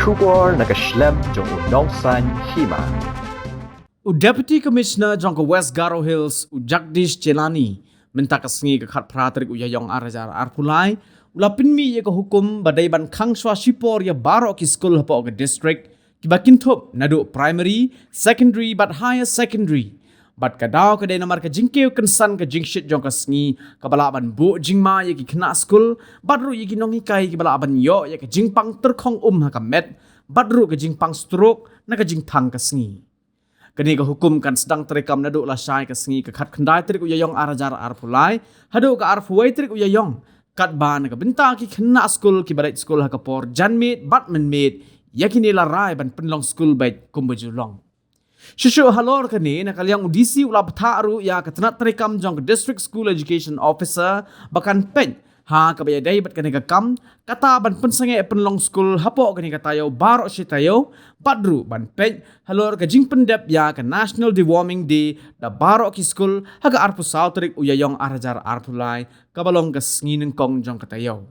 出国那个 Schlemm 中农山 Hima。 Deputy Commissioner Jongko West Garo Hills Jagdish Chelani minta kesengi ke khat pratrik uyayong arajar arpulai ulapin mi ye ke hukum badai ban khangswa shipor ya baro ki school hapo ke district ki bakin thop nadu primary secondary but higher secondary bat kadao ke dai namar ke jingkeu kensan ke jingshit jong ke sengi ke bala ban bu jingma ye ki khna school badru ye ki nongi kai ki bala ban yo ye ke jingpang terkhong ha ka met badru ke jingpang stroke na ke jingthang ke sengi. Kini ke hukum kan sedang terekam naduk lasai ke sengi ke khat kendai trik uyayong arajar arpulai haduk ke arfuai trik uyayong kat ban ke benta ki khna school ki barai school ha ke por janmit batman mate yakini larai ban penlong school bait kumbujulong Shushu halor kini nak kaliang udisi ulah betaru ya ke tenat terekam jong ke district school education officer bahkan pen ha ke bayadai bat kini ke kam kata ban pensange penlong school hapo kini katayo baro shitayo badru ban pen halor ke jing pendep ya ke national deworming day da baro ki school haga arpu sautrik uyayong arajar arpulai kabalong ke sengi nengkong jong katayo